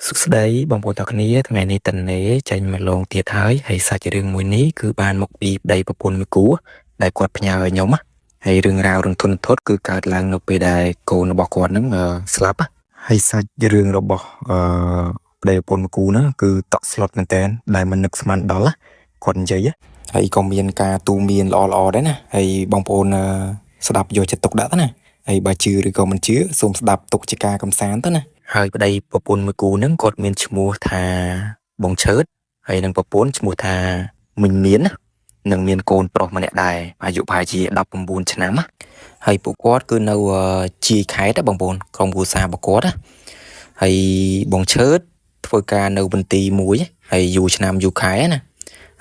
សុខស្ដីបងប្អូនទាំងគ្នាថ្ងៃនេះតនេចេញមកលងទៀតហើយសាច់រឿងមួយនេះគឺបានមកពីប្តីប្រពន្ធមួយគូដែលគាត់ផ្ញើឲ្យខ្ញុំហើយរឿងរ៉ាវរន្ធត់គឺកើតឡើងនៅពេលដែលកូនរបស់គាត់ហ្នឹងស្លាប់ហើយសាច់រឿងរបស់ប្តីប្រពន្ធមួយគូហ្នឹងគឺតក់ស្លុតមែនតើដែលមិននឹកស្មានដល់គាត់និយាយហើយក៏មានការទូមានល្អដែរណាហើយបងប្អូនស្ដាប់យកចិត្តទុកដាក់ទៅណាហើយបើជឿឬក៏មិនជឿសូមស្ដាប់ទុកជាការកំសាន្តទៅណាហើយប្តីប្រពន្ធមួយគូហ្នឹងគាត់មានឈ្មោះថាបងឆើតហើយនឹងប្រពន្ធឈ្មោះថាមិញមានណានឹងមានកូនប្រុសម្នាក់ដែរអាយុប្រហែលជា19ឆ្នាំហើយពួកគាត់គឺនៅជាយខេត្តបងប្អូនក្រុមគ្រួសាររបស់គាត់ហើយបងឆើតធ្វើការនៅមន្ទីរមួយហើយយូរឆ្នាំយូរខែណា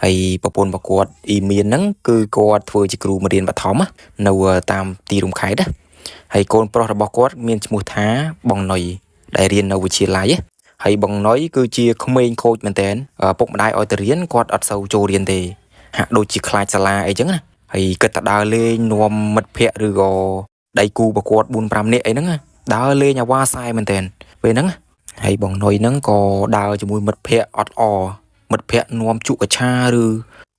ហើយប្រពន្ធរបស់គាត់អ៊ីមានហ្នឹងគឺគាត់ធ្វើជាគ្រូបង្រៀនបឋមនៅតាមទីរួមខេត្តហើយកូនប្រុសរបស់គាត់មានឈ្មោះថាបងណុយដែលរៀននៅវិទ្យាល័យហើយបងណុយគឺជាក្មេងខូចមែនតើពុកម្ដាយឲ្យទៅរៀនគាត់អត់សូវចូលរៀនទេហាក់ដូចជាខ្លាចសាលាអីចឹងណាហើយគិតតែដើរលេងនាំមិត្តភ័ក្តិឬក៏ដៃគូរបស់គាត់ 4-5 នាក់អីហ្នឹងដើរលេងអាវ៉ាសាយមែនតើពេលហ្នឹងហើយបងណុយហ្នឹងក៏ដើរជាមួយមិត្តភ័ក្តិអត់អមិត្តភ័ក្តិនាំជក់កឆាឬ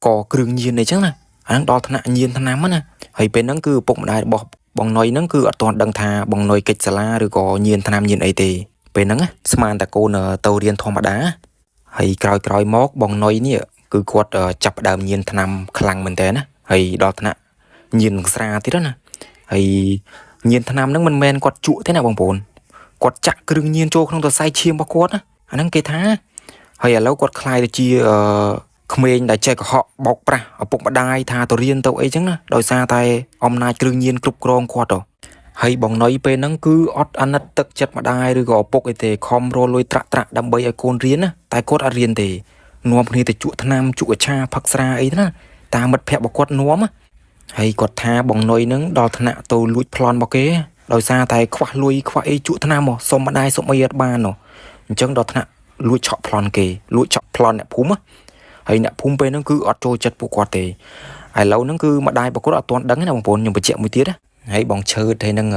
ក៏គ្រឿងញៀនអីចឹងណាអាហ្នឹងដល់ថ្នាក់ញៀនថ្នាំណាហើយពេលហ្នឹងគឺពុកម្ដាយរបស់បងណុយហ្នឹងគឺអត់ទាន់ដឹងថាបងណុយកិច្ចសាលាឬក៏ញៀនថ្នាំញៀនអីទេពេលហ្នឹងស្មានតែកូនទៅរៀនធម្មតាហើយក្រោយមកបងណុយនេះគឺគាត់ចាប់ផ្ដើមញៀនថ្នាំខ្លាំងមែនតើណាហើយដល់ថ្នាក់ញៀនស្រាទៀតណាហើយញៀនថ្នាំហ្នឹងមិនមែនគាត់ជក់ទេណាបងប្អូនគាត់ចាក់គ្រឿងញៀនចូលក្នុងសរសៃឈាមរបស់គាត់ណាអាហ្នឹងគេថាហើយឥឡូវគាត់ខ្លាយទៅជាក្មេងដែលចេះកុហកបោកប្រាស់ឪពុកម្ដាយថាទៅរៀនទៅអីចឹងណាដោយសារតែអំណាចគ្រឿងញៀនគ្រប់គ្រងគាត់ទៅហើយបងណុយពេលហ្នឹងគឺអត់អាណិតទឹកចិត្តម្ដាយឬក៏ឪពុកអីទេខំរលួយត្រាក់ដើម្បីឲ្យកូនរៀនណាតែគាត់អត់រៀនទេនាំគ្នាទៅជក់ថ្នាំជក់កឆាផឹកស្រាអីណាតាមមិត្តភក្តិរបស់គាត់នាំហើយគាត់ថាបងណុយហ្នឹងដល់ថ្នាក់ទៅលួចប្លន់របស់គេដោយសារតែខ្វះលុយខ្វះអីជក់ថ្នាំមកសុំម្ដាយសុំអីអត់បានអញ្ចឹងដល់ថ្នាក់លួចឆក់ប្លន់គេលួចឆក់ប្លន់អ្នកភូមិហើយអ្នកភូមិពេលហ្នឹងគឺអត់ចូលចិត្តពួកគាត់ទេឥឡូវហ្នឹងគឺម្ដាយរបស់គាត់អត់ទាន់ដឹងណាបងប្អូនខ្ញុំបញ្ជាក់មួយទៀតហើយបងឆើតហើយនឹង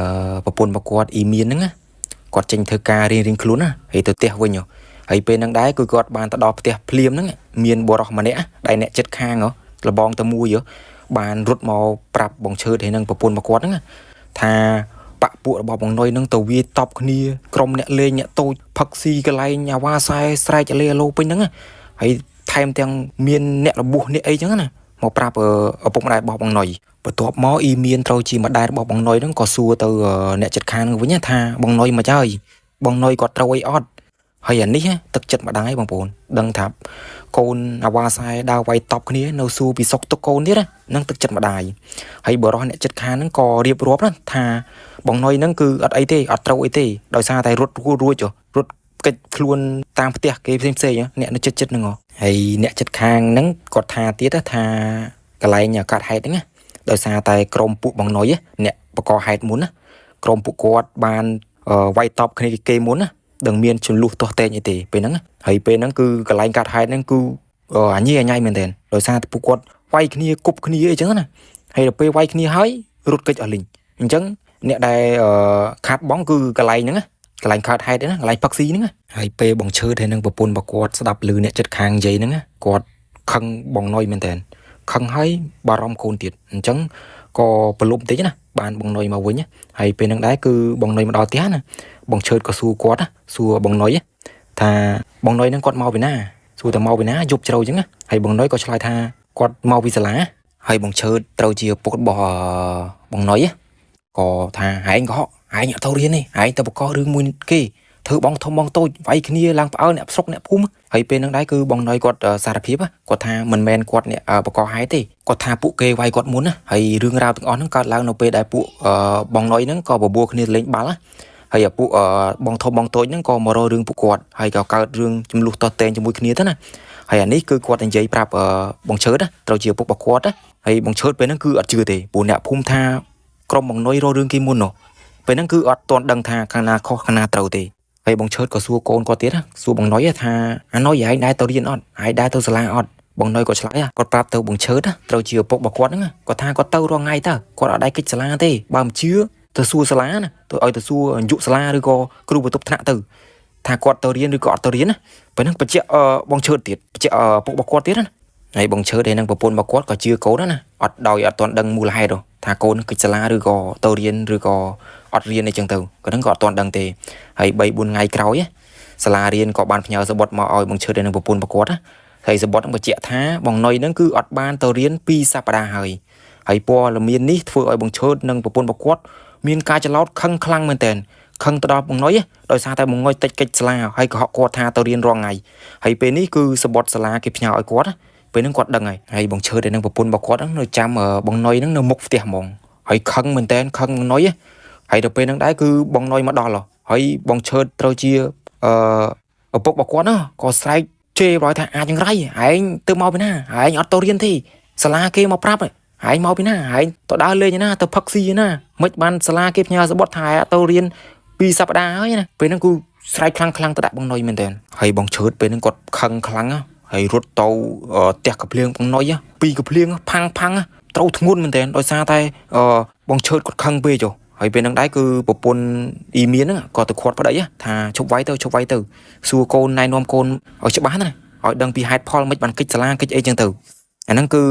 ប្រពន្ធរបស់គាត់អ៊ីមានហ្នឹងគាត់ចេញធ្វើការរៀងខ្លួនណាហើយទៅផ្ទះវិញហើយពេលហ្នឹងដែរគឺគាត់បានទៅដល់ផ្ទះភ្លាមហ្នឹងមានបុរសម្នាក់ដែលអ្នកចិត្តខាងលបងទៅមួយបានរត់មកប្រាប់បងឆើតហើយនឹងប្រពន្ធរបស់គាត់ហ្នឹងថាបាក់ពួករបស់បងណុយហ្នឹងទៅវាយតប់គ្នាក្រុមអ្នកលេងអ្នកតូចផឹកស៊ីកន្លែងអាវ៉ាសែស្រែកអាឡូពេញហ្នឹងហើយថែមទាំងមានអ្នករបួសអ្នកអីចឹងណាមកប្រាប់ឪពុកម្ដាយរបស់បងណុយបន្ទាប់មកអ៊ីមានត្រូវជាម្ដាយរបស់បងណុយហ្នឹងក៏សួរទៅអ្នកចិត្តខាងវិញថាបងណុយមកហើយបងណុយគាត់ត្រូវអីអត់ហើយអានេះទឹកចិត្តម្ដាយបងប្អូនដឹងថាកូនអាវ៉ាសែដើរវាយតប់គ្នានៅសួរពីសុខទុក្ខកូនទៀតហ្នឹងទឹកចិត្តម្ដាយហើយបរិះអ្នកចិត្តខាងហ្នឹងក៏រៀបរាប់ថាបងណុយហ្នឹងគឺអត់អីទេអត់ត្រូវអីទេដោយសារតែរត់រួចរត់កិច្ចខ្លួនតាមផ្ទះគេផ្សេងអ្នកនៅចិត្តហ្នឹងហើយអ្នកចិត្តខាងហ្នឹងគាត់ថាទៀតថាកន្លែងកាត់ហេតុហ្នឹងដោយសារតែក្រុមពួកបងណុយអ្នកបកហេតុមុនណាក្រុមពួកគាត់បានវាយតប់គ្នាគេមុនណាដឹងមានចំនួនទាស់តែងអីទេពេលហ្នឹងហើយពេលហ្នឹងគឺកន្លែងកាត់ហេតុហ្នឹងគឺអញញ៉ៃមែនទែនដោយសារតែពួកគាត់វាយគ្នាគប់គ្នាអីចឹងណាហើយដល់ពេលវាយគ្នាហើយរត់គេចអស់លីងអញ្ចឹងអ្នកដែលខាត់បងគឺកន្លែងហ្នឹងកន្លែងខាត់ហេតុហ្នឹងកន្លែងផឹកស៊ីហ្នឹងហើយពេលបងឈើទៅនឹងប្រពន្ធរបស់គាត់ស្ដាប់ឮអ្នកចិត្តខាងនិយាយហ្នឹងគាត់ខឹងបងណុយមែនទែនខឹងហើយបារម្ភកូនទៀតអញ្ចឹងក៏ប្រលប់បន្តិចណាបានបងណុយមកវិញហើយពេលហ្នឹងដែរគឺបងណុយមកដល់ផ្ទះណាបងឈើក៏សួរគាត់សួរបងណុយថាបងណុយហ្នឹងគាត់មកពីណាសួរតែមកពីណាយប់ជ្រៅអញ្ចឹងហើយបងណុយក៏ឆ្លើយថាគាត់មកពីសាលាហើយបងឈើត្រូវជាពុករបស់បងណុយក៏ថាហែងក៏ហកហែងអត់ទៅរៀនទេហែងទៅបកករឿងមួយគេធ្វើបងធំបងតូចវាយគ្នាឡើងផ្អើលអ្នកស្រុកអ្នកភូមិហើយពេលហ្នឹងដែរគឺបងណុយគាត់សារភាពគាត់ថាមិនមែនគាត់អ្នកបកកហែងទេគាត់ថាពួកគេវាយគាត់មុនណាហើយរឿងរ៉ាវទាំងអស់ហ្នឹងកើតឡើងនៅពេលដែលពួកបងណុយហ្នឹងក៏បបួលគ្នាលេងបាល់ហើយពួកបងធំបងតូចហ្នឹងក៏មករករឿងពួកគាត់ហើយក៏កើតរឿងចំនួនតោះតែងជាមួយគ្នាទៅណាហើយអានេះគឺគាត់និយាយប្រាប់បងឈើតត្រូវជាពុករបស់គាត់ហើយបងឈើតពេលហ្នឹងគឺអត់ជឿទេព្រោះអ្នកភូមិថាក្រុមបងណុយរករឿងគេមុនពេលហ្នឹងគឺអត់ទាន់ដឹងថាខាងណាខុសខាងណាត្រូវទេហើយបងឈើតក៏សួរកូនគាត់ទៀតសួរបងណុយថាអាណុយឯងដែរទៅរៀនអត់ឯងដែរទៅសាលាអត់បងណុយគាត់ឆ្លើយគាត់ប្រាប់ទៅបងឈើតត្រូវជាពុករបស់គាត់ហ្នឹងគាត់ថាគាត់ទៅរាល់ថ្ងៃតើគាត់អត់ដែរកិច្ចសាលាទេបើមិនជឿទៅសួរសាលាណាទៅឲ្យទៅសួរយុសាលាឬក៏គ្រូបន្ទប់ថ្នាក់ទៅ ថាគាត់ទៅរៀនឬក៏អត់ទៅរៀនណាពេលហ្នឹងបញ្ជាក់បងឈើទៀតបញ្ជាក់ពុករបស់គាត់ទៀតណាហើយបងឈើដែលនឹងប្រពន្ធរបស់គាត់ក៏ជឿកូនណាអត់ដោយអត់ទាន់ដឹងមូលហេតុថាកូននឹងកិច្ចសាលាឬក៏ទៅរៀនឬក៏អត់រៀនអីចឹងទៅគាត់ហ្នឹងក៏អត់ទាន់ដឹងទេហើយ3 4ថ្ងៃក្រោយសាលារៀនក៏បានផ្ញើសបុតមកឲ្យបងឈើដែលនឹងប្រពន្ធរបស់គាត់ណាហើយសបុតនឹងបញ្ជាក់ថាបងណុយហ្នឹងគឺអត់បានទៅរៀន2 សប្តាហ៍ហើយព័ត៌មាននេះធ្វើឲ្យបងឈើនឹងប្រពន្ធរបស់គាត់មានការច្រឡោតខឹងខ្លាំងមែនទែនខឹងទៅដល់បងណុយដោយសារតែបងណុយតិចកិច្ចសាលាហើយកុហកគាត់ថាទៅរៀនរាល់ថ្ងៃហើយពេលនេះគឺសបុតសាលាគេផ្ញើឲ្យគាត់ពេលហ្នឹងគាត់ដឹងហើយបងឈើដែលនឹងប្រពន្ធរបស់គាត់ហ្នឹងនៅចាំបងណុយហ្នឹងនៅមុខផ្ទះហ្មងហើយខឹងមែនទែនខឹងបងណុយហើយដល់ពេលហ្នឹងដែរគឺបងណុយមកដល់ហើយបងឈើត្រូវជាឪពុករបស់គាត់ណាក៏ស្រែកជេរបើថាអាចយ៉ាងไรឯងទៅមកពីណាឯងអត់ទៅរៀនទេសាលាគេមកប្រាប់ឯងមកពីណាឯងទៅដើរលេងណាទៅផឹកស៊ីណាមិនបានសាលាគេផ្ញើសបុតថាអត់ទៅរៀន2 សប្តាហ៍ហើយណាពេលហ្នឹងគឺស្រែកខ្លាំងទៅដាក់បងណុយមែនទែនហើយបងឈើពេលហ្នឹងគាត់ខឹងខ្លាំងហើយរត់ទៅផ្ទះកាភ្លៀងបងណុយ2កាភ្លៀងផាំងត្រូវធ្ងន់មែនទែនដោយសារតែបងឈើគាត់ខឹងពេកចុះហើយពេលហ្នឹងដែរគឺប្រពន្ធអ៊ីមៀនហ្នឹងក៏ទៅខាត់ប្តីថាឈប់វាយទៅសួរកូនណែនាំកូនឲ្យច្បាស់ណាឲ្យដឹងពីហេតុផលមិនបានកិច្ចសាលាកិច្ចអីចឹងទៅអាហ្នឹងគឺ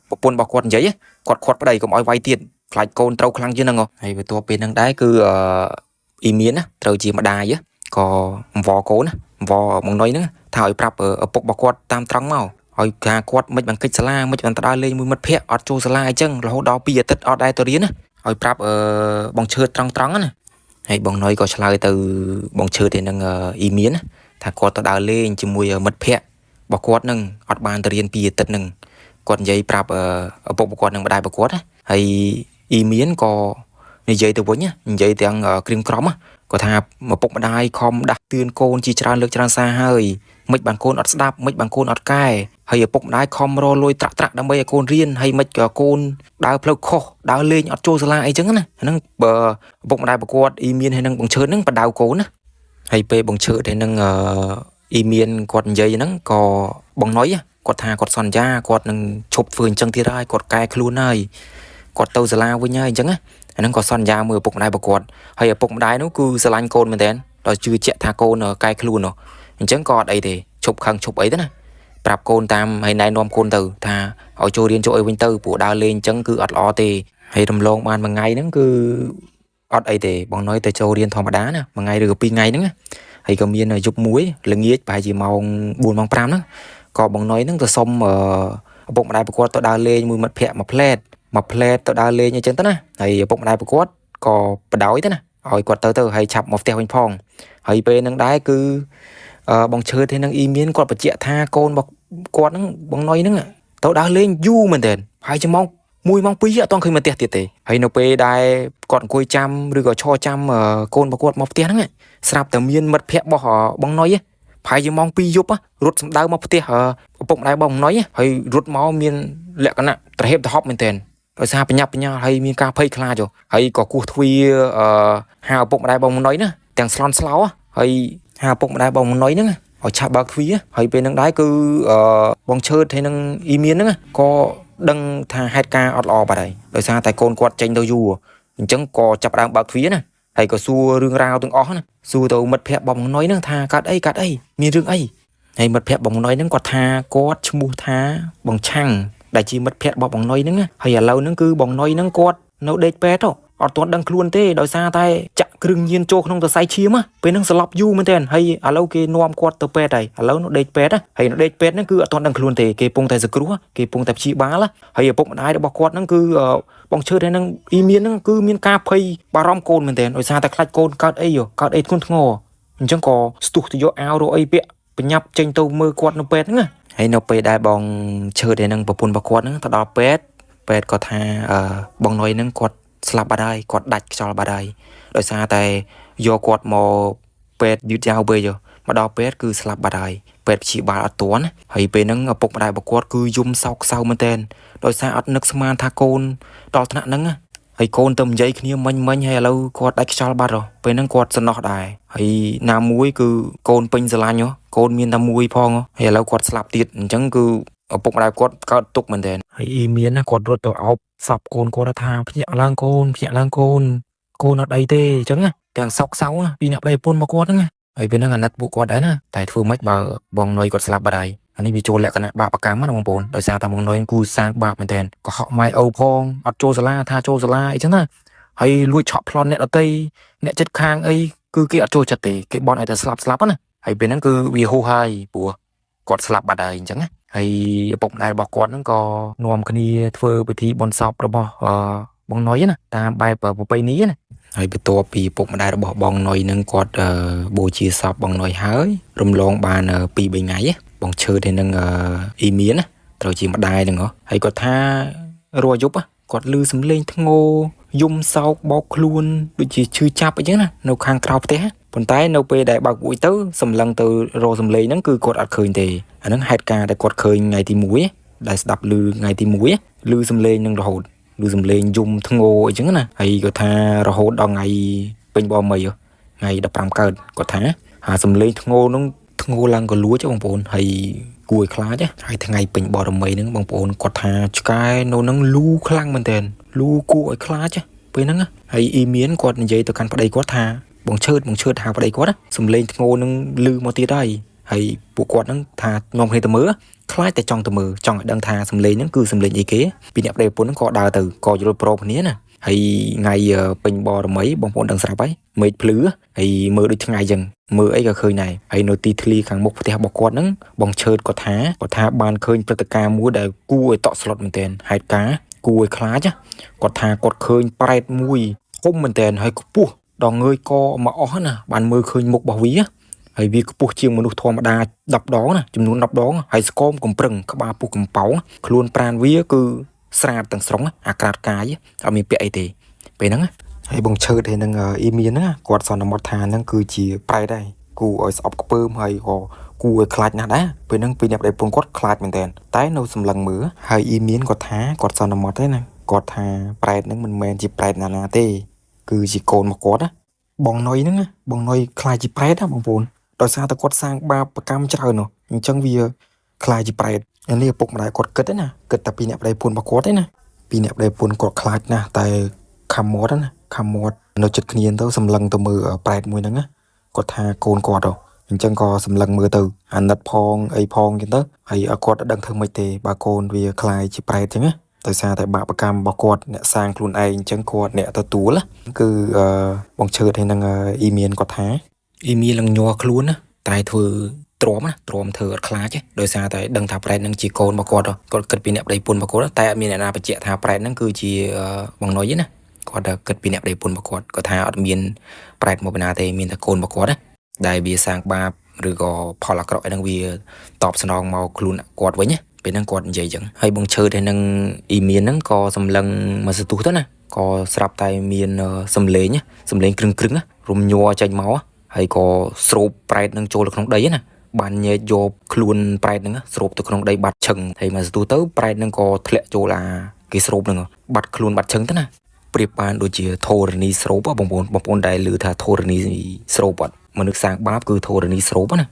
ប្រពន្ធរបស់គាត់និយាយគាត់ខាត់ប្តីកុំឲ្យវាយទៀតខ្លាចកូនត្រូវខ្លាំងជាងហ្នឹងហើយបន្ទាប់ពេលហ្នឹងដែរគឺអ៊ីមៀនណាត្រូវជាម្ដាយក៏អង្វរកូនណាអង្វរបងណុយហ្នឹងថាឲ្យប្រាប់ឪពុករបស់គាត់តាមត្រង់មកឲ្យការគាត់មិនបានកិច្ចសាលាមិនបានទៅដើរលេងមួយមិត្តភ័ក្តិអត់ចូលសាលាអីចឹងរហូតដល់2 អាទិត្យអត់ដែរទៅរៀនណាឲ្យប្រាប់បងឈើត្រង់ណាហើយបងណុយក៏ឆ្លើយទៅបងឈើទៅនឹងអ៊ីមៀនថាគាត់ទៅដើរលេងជាមួយមិត្តភ័ក្តិរបស់គាត់នឹងអត់បានទៅរៀន2 អាទិត្យនឹងគាត់និយាយប្រាប់ឪពុករបស់គាត់នឹងម្ដាយរបស់គាត់ហើយអ៊ីមៀនក៏និយាយទៅវិញនិយាយទាំងក្រៀមក្រំគាត់ថាឪពុកម្ដាយខំដាស់តឿនកូនជាច្រើនលើកច្រើនសារហើយមិនបានកូនអត់ស្ដាប់មិនបានកូនអត់កែហើយឪពុកម្ដាយខំរលួយត្រាក់ដើម្បីឲ្យកូនរៀនហើយមិនក៏កូនដើរផ្លូវខុសដើរលេងអត់ចូលសាលាអីចឹងណាហ្នឹងបើឪពុកម្ដាយប្រកួតអ៊ីមៀនហើយនឹងបងឈើហ្នឹងបដៅកូនណាហើយពេលបងឈើទៅនឹងអ៊ីមៀនគាត់និយាយហ្នឹងក៏បងណុយគាត់ថាគាត់សន្យាគាត់នឹងឈប់ធ្វើអញ្ចឹងទៀតហើយគាត់កែខ្លួនហើយគាត់ទៅសាលាវិញហើយអញ្ចឹងណាអាហ្នឹងក៏សន្យាមួយឪពុកម្ដាយប្រកួតហើយឪពុកម្ដាយនោះគឺស្រឡាញ់កូនមែនតើដល់ជឿជាក់ថាកូនកែខ្លួនអញ្ចឹងក៏អត់អីទេឈប់ខឹងឈប់អីទេណាប្រាប់កូនតាមហើយណែនាំកូនទៅថាឲ្យចូលរៀនចូលអីវិញទៅព្រោះដើរលេងអញ្ចឹងគឺអត់ល្អទេហើយរំលងបានមួយថ្ងៃហ្នឹងគឺអត់អីទេបងណុយទៅចូលរៀនធម្មតាណាមួយថ្ងៃឬក៏2 ថ្ងៃហ្នឹងហើយក៏មានយប់មួយល្ងាចប្រហែលជាម៉ោង 4 ម៉ោង 5ហ្នឹងក៏បងណុយហ្នឹងទៅសុំឪពុកម្ដាយប្រកួតទៅដើរលេងមួយមិត្តភ័ក្តិមួយផ្លែតទៅដើរលេងអញ្ចឹងទៅណាហើយឪពុកម្ដាយប្រកួតក៏បដ ாய் ទៅណាឲ្យគាត់ទៅហើយឆាប់មកផ្ទះវិញផងហើយពេលហ្នឹងដែរគឺបងឈើទេនឹងអ៊ីមៀនគាត់បញ្ជាក់ថាកូនរបស់គាត់ហ្នឹងបងណុយហ្នឹងទៅដើរលេងយូរមែនទែនហើយជាម៉ោង 1 ម៉ោង 2អត់ទាន់ឃើញមកផ្ទះទៀតទេហើយនៅពេលដែលគាត់អង្គុយចាំឬក៏ឈរចាំកូនរបស់គាត់មកផ្ទះហ្នឹងស្រាប់តែមានមិត្តភ័ក្តិរបស់បងណុយប្រហែលជាម៉ោង 2 យប់រត់សម្ដៅមកផ្ទះឪពុកម្ដាយបងណុយហើយរត់មកមានលក្ខណៈត្រហេបត្រហប់មែនទែនដោយសារបញ្ញាប់បញ្ញាល់ហើយមានការភ័យខ្លាចហើយក៏គោះទ្វារហៅឪពុកម្ដាយបងណុយណាទាំងស្លន់ស្លោហើយហៅឪពុកម្ដាយបងណុយហ្នឹងឲ្យឆាប់បើកទ្វារហើយពេលហ្នឹងដែរគឺបងឈើទៅនឹងអ៊ីមៀនហ្នឹងក៏ដឹងថាហេតុការអត់ល្អបាត់ហើយដោយសារតែកូនគាត់ចេញទៅយូរអញ្ចឹងក៏ចាប់ដើមបើកទ្វារណាហើយក៏សួររឿងរ៉ាវទាំងអស់ណាសួរទៅមិត្តភ័ក្តិបងណុយហ្នឹងថាកើតអីមានរឿងអីហើយមិត្តភ័ក្តិបងណុយហ្នឹងគាត់ថាគាត់ឈ្មោះថាបងឆាំងដែលជាមិត្តភ័ក្តិរបស់បងណុយហ្នឹងហើយឥឡូវហ្នឹងគឺបងណុយហ្នឹងគាត់នៅដេកពេទ្យអត់ទាន់ដឹងខ្លួនទេដោយសារតែចាក់គ្រឿងញៀនចូលក្នុងសរសៃឈាមពេលហ្នឹងស្លាប់យូរមែនទែនហើយឥឡូវគេនាំគាត់ទៅពេទ្យហើយឥឡូវនៅដេកពេទ្យហើយនៅដេកពេទ្យហ្នឹងគឺអត់ទាន់ដឹងខ្លួនទេគេពងតែសង្គ្រោះគេពងតែព្យាបាលហើយឪពុកម្ដាយរបស់គាត់ហ្នឹងគឺបងឈើតែនឹងអ៊ីមៀនហ្នឹងគឺមានការភ័យបារម្ភកូនមែនទែនដោយសារតែខ្លាចកូនកើតអីធ្ងន់ធ្ងរអញ្ចឹងក៏ស្ទុះទៅយកអាវរកអីពាក់បញ្ញាប់ចេញទៅមើលគាត់នៅពេទ្យហ្នឹងហើយនៅពេលដែលបងឈើតែនឹងប្រពន្ធរបស់គាត់ហ្នឹងទៅដល់ពេទ្យក៏ថាបងណុយហ្នឹងគាត់ស្លាប់បាត់ហើយគាត់ដាច់ខ្យល់បាត់ហើយដោយសារតែយកគាត់មកពេទ្យយឺតយ៉ាវពេកមកដល់ពេទ្យគឺស្លាប់បាត់ហើយពេទ្យព្យាបាលអត់ទាន់ហើយពេលហ្នឹងឪពុកម្ដាយរបស់គាត់គឺយំសោកសៅមែនទែនដោយសារអត់នឹកស្មានថាកូនដល់ថ្នាក់ហ្នឹងហើយកូនទៅនិយាយគ្នាមិញហើយឥឡូវគាត់ដាច់ខ្យល់បាត់ពេលហ្នឹងគាត់សំណោះដែរហើយណាមួយគឺកូនពេញស្រឡាញ់កូនមានតែមួយផងហើយឥឡូវគាត់ស្លាប់ទៀតអញ្ចឹងគឺឪពុកម្ដាយគាត់កើតទុក្ខមែនទែនហើយអ៊ីមៀនណាគាត់រត់ទៅអោបសពកូនគាត់ថាភ្ញាក់ឡើងកូនភ្ញាក់ឡើងកូនអត់អីទេអញ្ចឹងទាំងសោកសៅពីអ្នកប្តីប្រពន្ធមកគាត់ហ្នឹង ហើយពេលហ្នឹងអាណិតពួកគាត់ដែរណាតែធ្វើម៉េចបើបងនុយគាត់ស្លាប់បាត់ហើយអានេះវាចូលលក្ខណៈបាបកម្មណាបងប្អូនដោយសារតែបងនុយគូសាងបាបមែនតើកុហកម៉ែឪផងអត់ចូលសាលាថាចូលសាលាអីចឹងណាហើយលួចឆក់ប្លន់អ្នកដតីអ្នកចិត្តខាងអីគឺគេអត់ចូលចិត្តទេគេបន់ឲ្យតែស្លាប់ណាហើយពេលហ្នឹងគឺវាហូរហើយព្រោះគាត់ស្លាប់បាត់ហើយអញ្ចឹងណាហើយឪពុកម្ដាយរបស់គាត់ហ្នឹងក៏នាំគ្នាធ្វើពិធីបុណ្យសពរបស់បងនុយណាតាមបែបប្រពៃណីណាហើយបន្ទាប់ពីពុកម្ដាយរបស់បងនុយនឹងគាត់បូជាសពបងនុយហើយរំលងបាន2-3ថ្ងៃបងឈើទៅនឹងអ៊ីមៀនណាត្រូវជាម្ដាយហ្នឹងហើយគាត់ថារាល់យប់គាត់ឮសំឡេងធ្ងោយំសោកបោកខ្លួនដូចជាឈឺចាប់អញ្ចឹងណានៅខាងក្រៅផ្ទះប៉ុន្តែនៅពេលដែលបើកពួយទៅសម្លឹងទៅរកសំឡេងហ្នឹងគឺគាត់អត់ឃើញទេអាហ្នឹងហេតុការណ៍ដែលគាត់ឃើញថ្ងៃទី1ដែលស្ដាប់ឮថ្ងៃទី1ឮសំឡេងនឹងរហូតឮសំឡេងយំធ្ងោអញ្ចឹងណាហើយគាត់ថារហូតដល់ថ្ងៃពេញបមីថ្ងៃ15កើតគាត់ថាអាសំឡេងធ្ងោហ្នឹងធ្ងោឡើងក៏លួចបងប្អូនហើយគួរឲ្យខ្លាចហើយថ្ងៃពេញបរមីហ្នឹងបងប្អូនគាត់ថាឆ្កែនៅហ្នឹងលូខ្លាំងមែនតើលូគួរឲ្យខ្លាចពេលហ្នឹងហើយអ៊ីមៀនគាត់និយាយទៅកាន់ប្តីគាត់ថាបងឈើតហៅប្តីគាត់សំឡេងធ្ងោនឹងលឺមកទៀតហើយពួកគាត់ហ្នឹងថានាំគ្នាទៅមើលខ្លាចតែចង់ទៅមើលចង់ឲ្យដឹងថាសំឡេងហ្នឹងគឺសំឡេងអីគេពីអ្នកប្តីប្រពន្ធហ្នឹងក៏ដើរទៅក៏យល់ព្រមគ្នាណាហើយថ្ងៃពេញបរមីបងប្អូនដឹងស្រាប់ហើយមេឃភ្លឺហើយមើលដូចថ្ងៃអញ្ចឹងមើលអីក៏ឃើញដែរហើយនៅទីធ្លាខាងមុខផ្ទះរបស់គាត់ហ្នឹងបងឈើតគាត់ថាបានឃើញព្រឹត្តិការណ៍មួយដែលគួរឲ្យតក់ស្លុតមែនទែនហេតុការណ៍គួរឲ្យខ្លាចគាត់ថាគាត់ឃើញប្រែតមួយធំមែនទែនហើយខ្ពស់ដល់ងើយកមកអស់ណាបានមើលឃើញមុខរបស់វាហើយវាខ្ពស់ជាងមនុស្សធម្មតា10 ដងណាចំនួន10 ដងហើយស្គមកំប្រឹងក្បាលពុះកំប៉ោងខ្លួនប្រានវាគឺស្រាបទាំងស្រុងអាក្រាតកាយអត់មានពាក់អីទេពេលហ្នឹងហើយបងឈើទៅនឹងអ៊ីមៀនហ្នឹងគាត់សន្មតថាហ្នឹងគឺជាប្រែតដែរគូឲ្យស្អប់ខ្ពើមហើយក៏គូឲ្យខ្លាចណាស់ដែរពេលហ្នឹងពីអ្នកប្តីប្រពន្ធគាត់ខ្លាចមែនតើតែនៅសម្លឹងមើលហើយអ៊ីមៀនគាត់ថាគាត់សន្មតទេណាគាត់ថាប្រែតហ្នឹងមិនមែនជាប្រែតណាទេគឺជាកូនរបស់គាត់ណាបងនុយហ្នឹងបងនុយខ្លាចជាប្រែតណាបងប្អូនដោយសារតែគាត់សាងបាបកម្មច្រើនអញ្ចឹងវាខ្លាចជាប្រែតនេះឪពុកម្ដាយគាត់គិតណាគិតតែពីអ្នកប្តីប្រពន្ធរបស់គាត់ទេណាពីអ្នកប្តីប្រពន្ធគាត់ខ្លាចណាស់តែខំមាត់នៅចិត្តគ្នាទៅសម្លឹងទៅមើលប្រែតមួយហ្នឹងគាត់ថាកូនគាត់អញ្ចឹងក៏សម្លឹងមើលទៅអាណិតផងអីផងអញ្ចឹងទៅហើយគាត់ដឹងធ្វើម៉េចទេបើកូនវាខ្លាចជាប្រែតអញ្ចឹងណាដោយសារតែបាបកម្មរបស់គាត់អ្នកសាងខ្លួនឯងអញ្ចឹងគាត់អ្នកទទួលគឺបងឈើទៅនឹងអ៊ីមៀនគាត់ថាអ៊ីមៀនឡើងញ័រខ្លួនណាតែធ្វើទ្រាំធ្វើអត់ខ្លាចដោយសារតែដឹងថាប្រែតហ្នឹងជាកូនរបស់គាត់គាត់គិតពីអ្នកប្តីប្រពន្ធរបស់គាត់តែអត់មានអ្នកណាបញ្ជាក់ថាប្រែតហ្នឹងគឺជាបងនុយទេណាគាត់គិតពីអ្នកប្តីប្រពន្ធរបស់គាត់គាត់ថាអត់មានប្រែតមកពីណាទេមានតែកូនរបស់គាត់ណាដែលវាសាងបាបឬក៏ផលអាក្រក់ហ្នឹងវាតបស្នងមកខ្លួនគាត់វិញណាពេលហ្នឹងគាត់និយាយអញ្ចឹងហើយបងឈើទៅនឹងអ៊ីមៀនហ្នឹងក៏សម្លឹងមកសន្ទុះទៅណាក៏ស្រាប់តែមានសំឡេងគ្រឹងរំញ័រចេញមកហើយក៏ស្រូបប្រែតនឹងចូលទៅក្នុងដីណាបានញែកយកខ្លួនប្រែតហ្នឹងស្រូបទៅក្នុងដីបាត់ឈឹងហើយមកសន្ទុះទៅប្រែតហ្នឹងក៏ធ្លាក់ចូលគេស្រូបហ្នឹងបាត់ខ្លួនបាត់ឈឹងទៅណាប្រៀបបានដូចជាធរណីស្រូបបងប្អូនដែលឮថាធរណីស្រូបអត់មនុស្សសាងបាបគឺធរណីស្រូបណា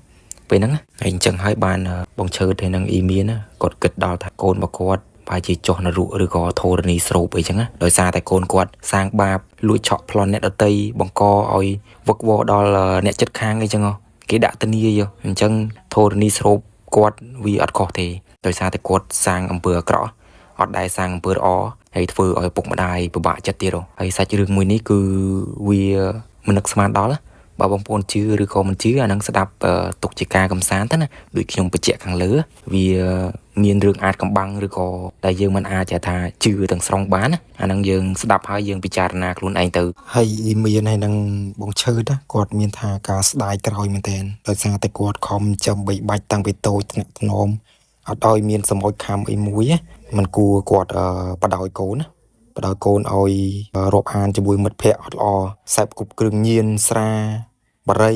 ពេលហ្នឹងហើយអញ្ចឹងហើយបានបងឈើទៅនឹងអ៊ីមៀនគាត់គិតដល់ថាកូនរបស់គាត់ប្រហែលជាចុះនរកឬក៏ធរណីស្រូបអីចឹងណាដោយសារតែកូនគាត់សាងបាបលួចឆក់ប្លន់អ្នកដតីបង្កឲ្យវឹកវរដល់អ្នកចិត្តខាងអីចឹងគេដាក់ធានាអញ្ចឹងធរណីស្រូបគាត់វាអត់ខុសទេដោយសារតែគាត់សាងអំពើអាក្រក់អត់ដែលសាងអំពើល្អហើយធ្វើឲ្យពុកម្ដាយពិបាកចិត្តទៀតហើយសាច់រឿងមួយនេះគឺវាមិននឹកស្មានដល់បើបងប្អូនជឿឬក៏មិនជឿអានឹងស្ដាប់ទុកជាការកំសាន្តទៅណាដូចខ្ញុំបញ្ជាក់ខាងលើវាមានរឿងអាចកំបាំងឬក៏ដែលយើងមិនអាចថាជឿទាំងស្រុងបានណាអានឹងយើងស្ដាប់ហើយយើងពិចារណាខ្លួនឯងទៅហើយមានហើយនឹងបងឈើណាគាត់មានថាការស្ដាយក្រោយមែនទែនដោយសារតែគាត់ខំចាំបីបាច់តាំងពីតូចថ្នាក់ថ្នមអត់ឲ្យមានសម្អុចខំអីមួយមិនគួរគាត់បដោយកូនឲ្យរាប់អានជាមួយមិត្តភ័ក្តិអត់ល្អសែបគប់គ្រឿងញៀនស្រាបារី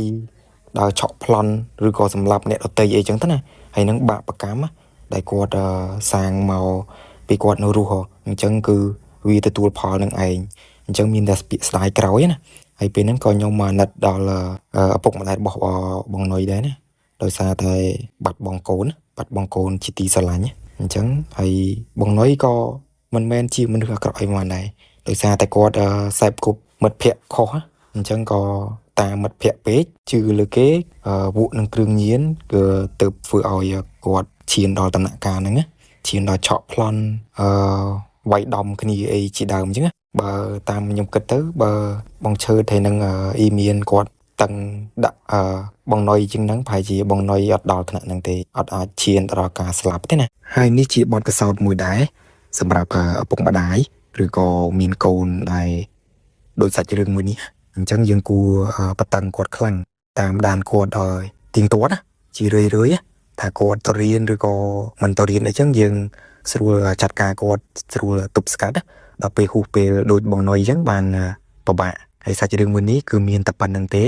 ដើរឆក់ប្លន់ឬក៏សម្លាប់អ្នកដទៃអីចឹងទៅណាហើយនឹងបាបកម្មដែលគាត់សាងមកពីគាត់នៅរស់អញ្ចឹងគឺវាទទួលផលនឹងឯងអញ្ចឹងមានតែពាក្យស្ដាយក្រោយណាហើយពេលហ្នឹងក៏ខ្ញុំមកណិតដល់ឪពុកម្ដាយរបស់បងនុយដែរណាដោយសារតែបាត់បង់កូនជាទីស្រឡាញ់អញ្ចឹងហើយបងនុយក៏មិនមែនជាមនុស្សអាក្រក់អីមកដែរដោយសារតែគាត់សែបគប់មិត្តភ័ក្តិខុសអញ្ចឹងក៏ តាមមិត្តភ័ក្តិពេកជឿលើគេវក់នឹងគ្រឿងញៀនគឺទៅធ្វើឲ្យគាត់ឈានដល់ដំណាក់កាលហ្នឹងណាឈានដល់ឆក់ប្លន់វាយដំគ្នាអីជាដើមអញ្ចឹងណាបើតាមខ្ញុំគិតទៅបើបងឈើថៃនឹងអ៊ីមានគាត់តឹងដាក់បងណុយជាងហ្នឹងប្រហែលជាបងណុយអត់ដល់ថ្នាក់ហ្នឹងទេអត់អាចឈានដល់ការស្លាប់ទេណាហើយនេះជាបទពិសោធន៍មួយដែរសម្រាប់ឪពុកម្ដាយឬក៏មានកូនដែលដូចសាច់រឿងមួយនេះអញ្ចឹងយើងគួរបតឹងគាត់ខ្លាំងតាមដានគាត់ឲ្យទៀងទាត់ណាជារឿយៗថាគាត់ទៅរៀនឬក៏មិនទៅរៀនអីចឹងយើងស្រួលចាត់ការគាត់ស្រួលទប់ស្កាត់ដល់ពេលហួសពេលដូចបងណុយអញ្ចឹងបានពិបាកហើយសាច់រឿងមួយនេះគឺមានតែប៉ុណ្្នឹងទេ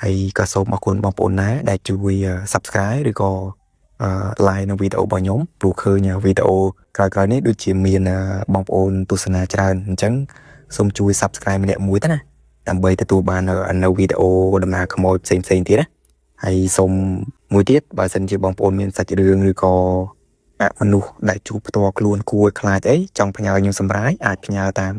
ហើយក៏សូមអរគុណបងប្អូនដែរដែលជួយ Subscribe ឬក៏like នៅវីដេអូរបស់ខ្ញុំព្រោះឃើញវីដេអូក្រោយៗនេះដូចជាមានបងប្អូនទស្សនាច្រើនអញ្ចឹងសូមជួយ Subscribe ម្នាក់មួយទៅណាដើម្បីទទួលបាននៅវីដេអូដំណើរខ្មោចផ្សេងៗទៀតណាហើយសូមមួយទៀតបើសិនជាបងប្អូនមានសាច់រឿងឬក៏មនុស្សដែលជួបផ្ទាល់ខ្លួនគួរឲ្យខ្លាចអីចង់ផ្ញើខ្ញុំសម្រាយអាចផ្ញើតាម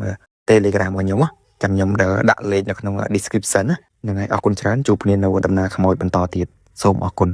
Telegram របស់ខ្ញុំចាំខ្ញុំដាក់លេខនៅក្នុង description ហ្នឹងហើយអរគុណច្រើនជួបគ្នានៅដំណើរខ្មោចបន្តទៀតសូមអរគុណ